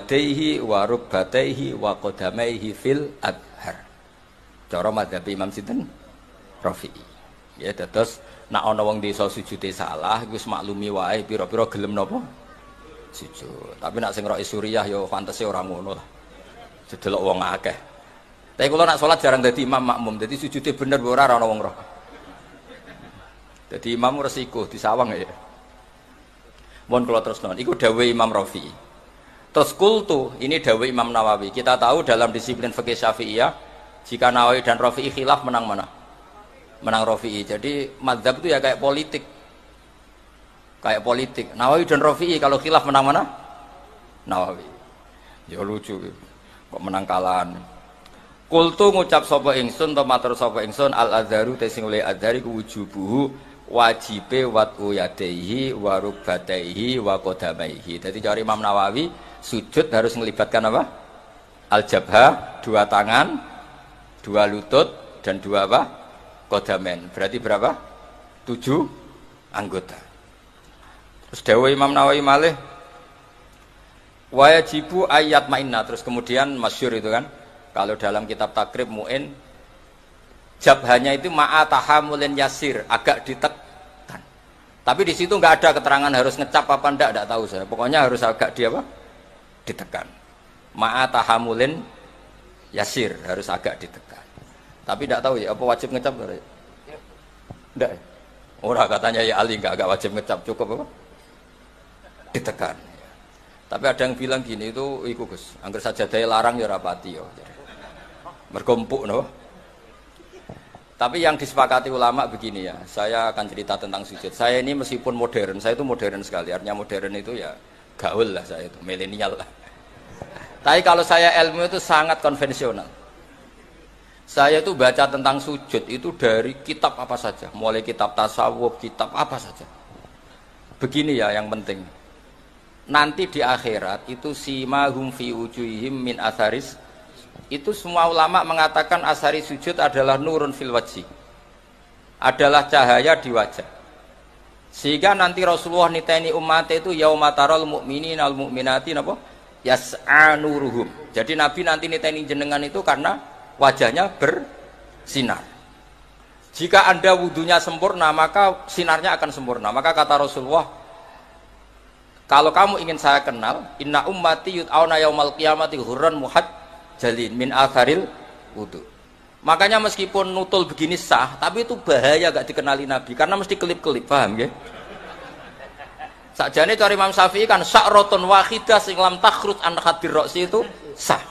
yadaihi wa rukbataihi wa qadamaihi fil adhar. Cara madzhab Imam sinten? Rafi'i. Ya terus nak ana wong desa sujude salah wis maklumi wae pira-pira gelem napa? Sujud. Tapi nak sing roke Suriah ya fantasi ora ngono lah. Sedelok wong akeh. Tapi kula nak salat jarang dadi imam makmum, dadi sujude bener ora ana wong roh. Dadi imam resiko disawang ya. Mohon kula terusno. Iku dawuh Imam Rafi'i. Terus kultu, ini dawuh Imam Nawawi. Kita tahu dalam disiplin fikih Syafi'iyah, jika Nawawi dan Rafi'i khilaf menang mana? Menang Rafi'i. Jadi madzhab itu ya kayak politik. Kayak politik. Nawawi dan Rafi'i kalau khilaf menang mana? Nawawi. Ya lucu. Kok menang kalahan. Kultu ngucap sapa ingsun to matur sapa ingsun al-adzaru te sing oleh adzari ku wujubuhu wajibe watu yadaihi wa rukbataihi wa qadamaihi. Jadi cari Imam Nawawi sujud harus melibatkan apa? Al-jabhah, dua tangan, dua lutut dan dua apa? Qadamen. Berarti berapa? 7 anggota. Terus dawuh Imam Nawawi malih wajibu ayat mainna. Terus kemudian masyhur itu kan kalau dalam kitab takrib mu'in jabhanya itu ma'a tahamulin yasir, agak ditekan. Tapi di situ nggak ada keterangan harus ngecap apa enggak tahu saya. Pokoknya harus agak di apa? Ditekan. Ma'a tahamulin yasir, harus agak ditekan. Tapi enggak tahu ya apa wajib ngecap enggak? Enggak. Ora katanya ya Ali enggak wajib ngecap, cukup apa? Ditekan. Tapi ada yang bilang gini itu iku Gus, angger sajadah larang ya rapati yo. Berkumpuk no. Tapi yang disepakati ulama begini ya, saya akan cerita tentang sujud. Saya ini meskipun modern, saya itu modern sekali. Artinya modern itu ya gaul lah saya itu, milenial lah. Tapi kalau saya ilmu itu sangat konvensional. Saya itu baca tentang sujud itu dari kitab apa saja, mulai kitab tasawuf, kitab apa saja. Begini ya yang penting. Nanti di akhirat itu simahum fi wujuhihim min atharis. Itu semua ulama mengatakan asari sujud adalah nurun fil wajhi, adalah cahaya di wajah. Sehingga nanti Rasulullah niteni umat itu yaumatarul mu'minin al mu'minati napa yas'a nuruhum. Jadi Nabi nanti niteni jenengan itu karena wajahnya bersinar. Jika Anda wudunya sempurna maka sinarnya akan sempurna. Maka kata Rasulullah, kalau kamu ingin saya kenal, inna ummati yud'auna yaumal qiyamati hurran muhajjalin min atharil wudu. Makanya meskipun nutul begini sah, tapi itu bahaya gak dikenali Nabi karena mesti kelip-kelip, paham ya? Sakjane cari Imam Syafi'i kan sa'ratun wahidah sing lam takhruj an khadir ra'si itu sah.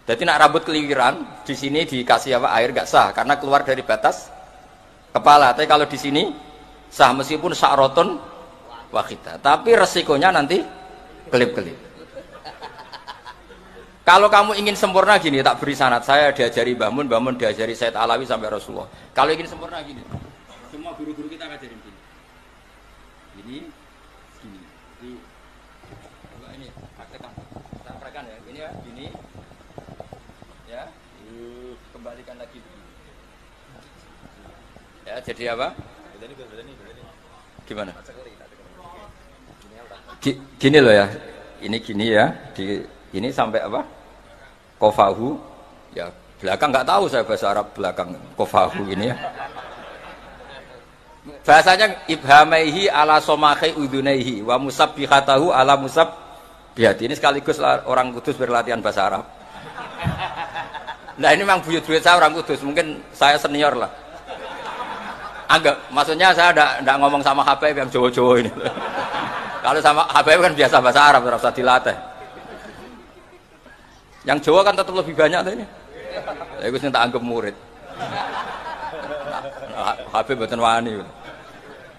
Jadi nak rambut keliwiran di sini dikasih apa air gak sah karena keluar dari batas kepala. Tapi kalau di sini sah meskipun sa'ratun wahidah. Tapi resikonya nanti kelip-kelip. Kalau kamu ingin sempurna gini, tak beri sanad. Saya diajari Mbah Mun diajari Said Alawi sampai Rasulullah. Kalau ingin sempurna gini, semua guru-guru kita ngajarin gini. Gini. Coba ini, praktekkan. Kita praktekkan ya. Ini ya, gini. Ya, kembalikan lagi begini. Ya, jadi apa? Gimana? Gini loh ya. Ini gini ya. Ini sampai apa? Kofahu, ya belakang nggak tahu saya bahasa Arab belakang kofahu ini ya. Bahasanya ibhamaihi ala somakai udunaihi wa musabbihatahu ala musabbihati. Ini sekaligus orang Kudus berlatihan bahasa Arab. Nah ini memang buyut-buyut saya orang Kudus, mungkin saya senior lah. Anggap, maksudnya saya tidak ngomong sama Habib yang Jawa-Jawa ini. Kalau sama Habib kan biasa bahasa Arab, tidak usah dilatih. Yang Jawa kan tetap lebih banyak tuh ini. Ya gue tak anggap murid. Habib mboten wani.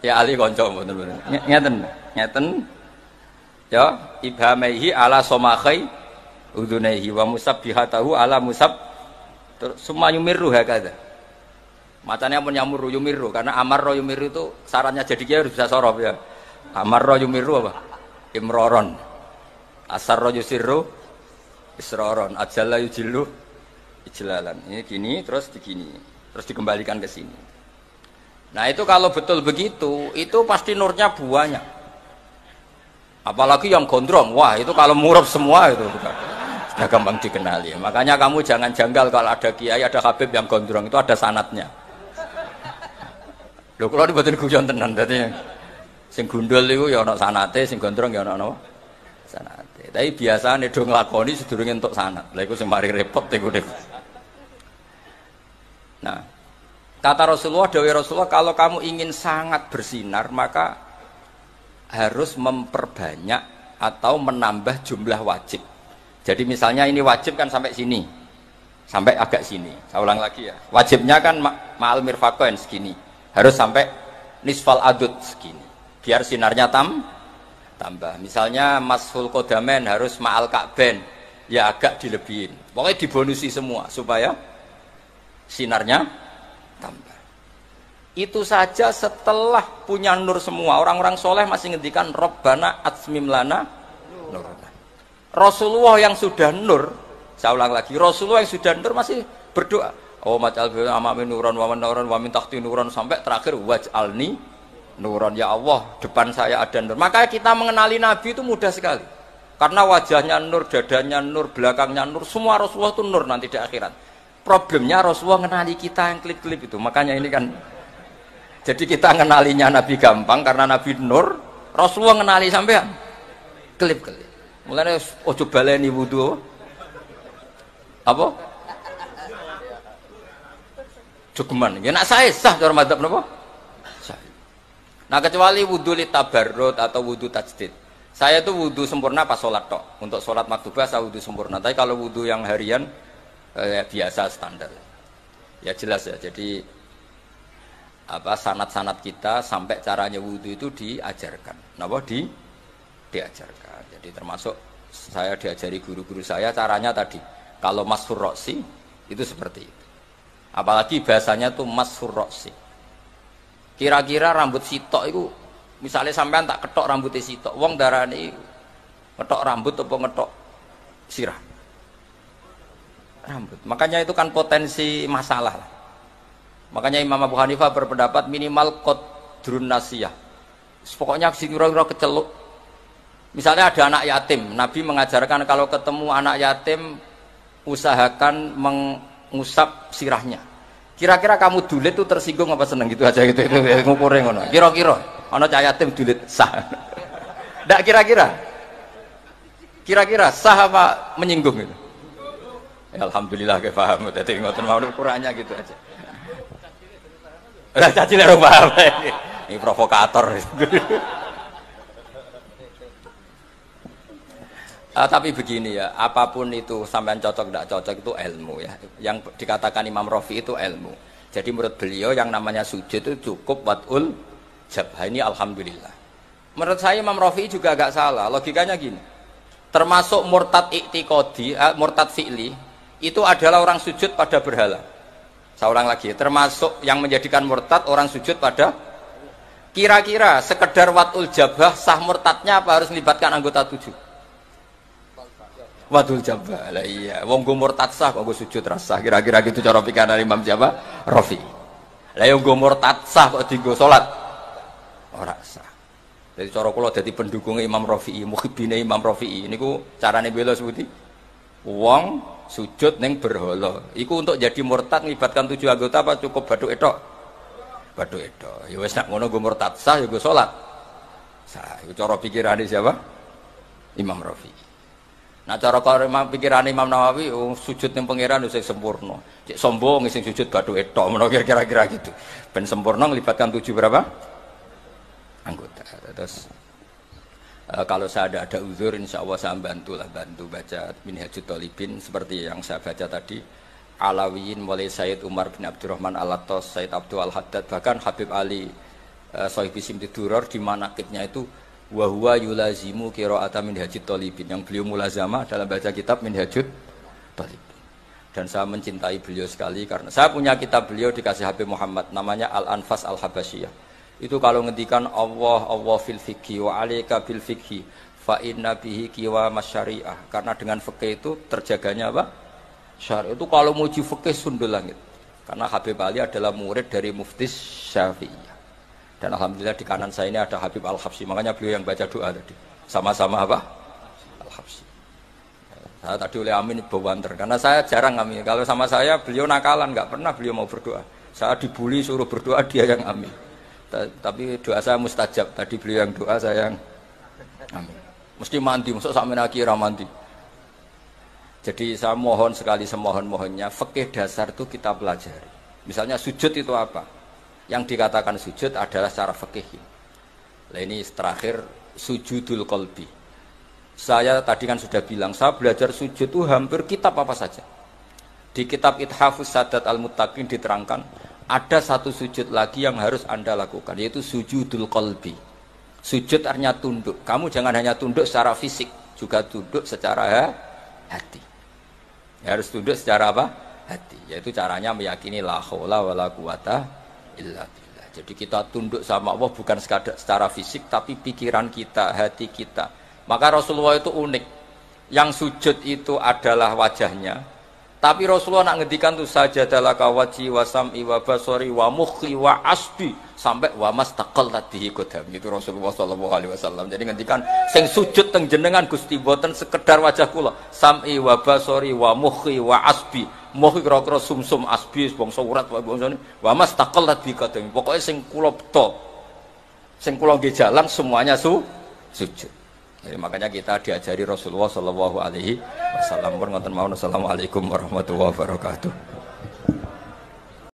Ya ali kanca mboten. Ngeten. Ya, ibhamaihi ala somakhai udunaihi wa musabbihatahu ala musab. Semua yumirru hakada. Macanya pun yumirru karena amarra yumirru itu syaratnya jadi dia harus bisa sorof ya. Amarra yumirru apa? Imroron. Asarra yusirru isroron, ajalla yujillu ijlalan. Ini gini, terus begini, terus dikembalikan ke sini. Nah itu kalau betul begitu, itu pasti nurnya banyak. Apalagi yang gondrong, wah itu kalau murab semua itu sudah gampang dikenali. Makanya kamu jangan janggal kalau ada kiai, ada habib yang gondrong, itu ada sanatnya. Lho kalau dibuatin guyon tenan berarti sing gundul itu ya ono sanate, sing gondrong ya ono sanate. Tapi biasane do nglakoni sedurunge entuk sanat. Lha iku sing mari repot iku. Nah, kata Rasulullah, dawuh Rasulullah, kalau kamu ingin sangat bersinar maka harus memperbanyak atau menambah jumlah wajib. Jadi misalnya ini wajib kan sampai sini, sampai agak sini. Saya ulang lagi ya. Wajibnya kan ma'al mirfaqain segini, harus sampai nisfal adud segini. Biar sinarnya tambah. Misalnya mashul qodamain harus ma'al ka'bain, ya agak dilebihin. Pokoknya dibonusi semua supaya sinarnya tambah. Itu saja setelah punya nur semua. Orang-orang soleh masih ngendikan Rabbana atmim lana nurna. Rasulullah yang sudah nur, saya ulang lagi, Rasulullah yang sudah nur masih berdoa, oh maj'al bi amami nuran wa nuran wa min tahti nuran, sampai terakhir waj'alni nuran, ya Allah depan saya ada nur. Maka kita mengenali Nabi itu mudah sekali, karena wajahnya nur, dadanya nur, belakangnya nur, semua Rasulullah itu nur nanti di akhirat. Problemnya Rasulullah mengenali kita yang klip-klip itu. Makanya ini kan, jadi kita ngenalinya Nabi gampang karena Nabi nur, Rasulullah ngenali sampean klip-klip. Mulane ojo baleni wudu. Apa? Cukuman. Ya nak sah cara madzhab napa? Sah. Nah kecuali wudu li tabarrud atau wudu tajdid. Saya itu wudu sempurna pas sholat tok. Untuk sholat maktubah saya wudu sempurna. Tapi kalau wudu yang harian biasa standar. Ya jelas ya. Jadi apa sanat-sanat kita sampai caranya wudu itu diajarkan. Napa diajarkan. Jadi termasuk saya diajari guru-guru saya caranya tadi. Kalau mashur roksi itu seperti itu. Apalagi bahasanya tuh mashur roksi. Kira-kira rambut sitok itu, misalnya sampean tak ketok rambutnya sitok, wong darani ngetok rambut atau ngetok sirah. Rambut. Makanya itu kan potensi masalah. Makanya Imam Abu Hanifah berpendapat minimal qadrun nasiyah. Pokoknya kira-kira keceluk. Misalnya ada anak yatim, Nabi mengajarkan kalau ketemu anak yatim usahakan mengusap sirahnya. Kira-kira kamu dulit itu tersinggung apa seneng gitu aja gitu itu ngukurnya ngono. Kira-kira ana cah yatim dulit sah. Ndak kira-kira sah apa menyinggung gitu. Ya, alhamdulillah ke paham. Dadi ngoten mau ukurannya gitu aja. Lah caci lek paham. Ini provokator. Tapi begini ya, apapun itu sampean cocok tidak cocok itu ilmu ya. Yang dikatakan Imam Rafi itu ilmu. Jadi menurut beliau yang namanya sujud itu cukup wad'ul jabhah, ini alhamdulillah. Menurut saya Imam Rafi juga agak salah. Logikanya gini. Termasuk murtad i'tiqadi, murtad fi'li itu adalah orang sujud pada berhala. Saya ulang lagi, termasuk yang menjadikan murtad orang sujud pada, kira-kira sekedar wad'ul jabhah sah murtadnya apa harus melibatkan anggota 7? Wadul jabal, iya. Wong go murtad sah kok go sujud rasah. Kira-kira gitu cara pikiran Imam siapa? Rafi. Lah yang go murtad sah kok dienggo salat ora sah. Jadi cara kula dadi pendukungnya Imam Rafi'i, muhibbine Imam Rafi'i niku carane bela sebuti. Wong sujud ning berhala. Iku untuk jadi murtad melibatkan 7 anggota apa cukup badhuke tok? Badhuke tok. Ya wis nak ngono go murtad sah ya go salat. Sah. Iku cara pikirane siapa? Imam Rafi'i. Nah cara pikiran Imam Nawawi sujud ning pangeran wis sempurna. Cek sombong sing sujud bathuke tok menawa kira-kira gitu. Ben sempurna melibatkan 7 berapa? Anggota. Terus kalau saya ada uzur insyaallah saya bantu baca Minhajut Thalibin seperti yang saya baca tadi. Alawiyin mulai Sayyid Umar bin Abdurrahman Al-Attas, Sayyid Abdul Al-Haddad, bahkan Habib Ali Sohib Simtiduror di manaqibnya itu wa huwa yulazimu qira'ata Minhajut Thalibin, yang beliau mulazamah dalam baca kitab Minhajut Thalibin. Dan saya mencintai beliau sekali karena saya punya kitab beliau dikasih Habib Muhammad namanya Al-Anfas Al-Habasyiyah. Itu kalau ngendikan Allah fil fikhi wa alayka bil fikhi fa inna bihi qiwa masyari'ah, karena dengan fikih itu terjaganya apa? Syariah. Itu kalau muji fikih sundul langit. Karena Habib Ali adalah murid dari Mufti Syafi'iyah. Dan alhamdulillah di kanan saya ini ada Habib Al-Habsyi, makanya beliau yang baca doa tadi. Sama-sama apa? Al-Habsyi. Saya tadi oleh Amin bawanter karena saya jarang Amin. Kalau sama saya beliau nakalan, nggak pernah beliau mau berdoa. Saya dibully suruh berdoa, dia yang Amin. Tapi doa saya mustajab. Tadi beliau yang doa, saya yang Amin. Mesti mandi, masuk sampai akhirnya mandi. Jadi saya mohon sekali semohon-mohonnya, fikih dasar itu kita pelajari. Misalnya sujud itu apa? Yang dikatakan sujud adalah secara fikih. Nah ini terakhir sujudul qalbi. Saya tadi kan sudah bilang, saya belajar sujud itu hampir kitab apa saja. Di kitab Ithafus Sadat Al-Muttaqin diterangkan, ada satu sujud lagi yang harus Anda lakukan, yaitu sujudul qalbi. Sujud artinya tunduk. Kamu jangan hanya tunduk secara fisik, juga tunduk secara hati. Ya, harus tunduk secara apa? Hati. Yaitu caranya meyakini la haula wala quwata illa billah. Jadi kita tunduk sama Allah bukan sekadar secara fisik, tapi pikiran kita, hati kita. Maka Rasulullah itu unik. Yang sujud itu adalah wajahnya. Tapi Rasulullah nak ngendikan tuh sajadalaka wajhi wa sam'i wa basari wa mukhi wa asbi sampai wa mastaqallat bihi qadam. Itu Rasulullah sallallahu alaihi wasallam. Jadi ngendikan sing sujud teng jenengan Gusti boten sekedar wajah kula, sam'i wa basari wa mukhi wa asbi. Mukhi kira-kira sumsum asbi bangsa urat bangsane wa mastaqallat bihi qadam. Pokoke sing kula beto. Sing kula nggih jalan semuanya sujud. Jadi makanya kita diajari Rasulullah Shallallahu Alaihi Wasallam. Assalamualaikum warahmatullahi wabarakatuh.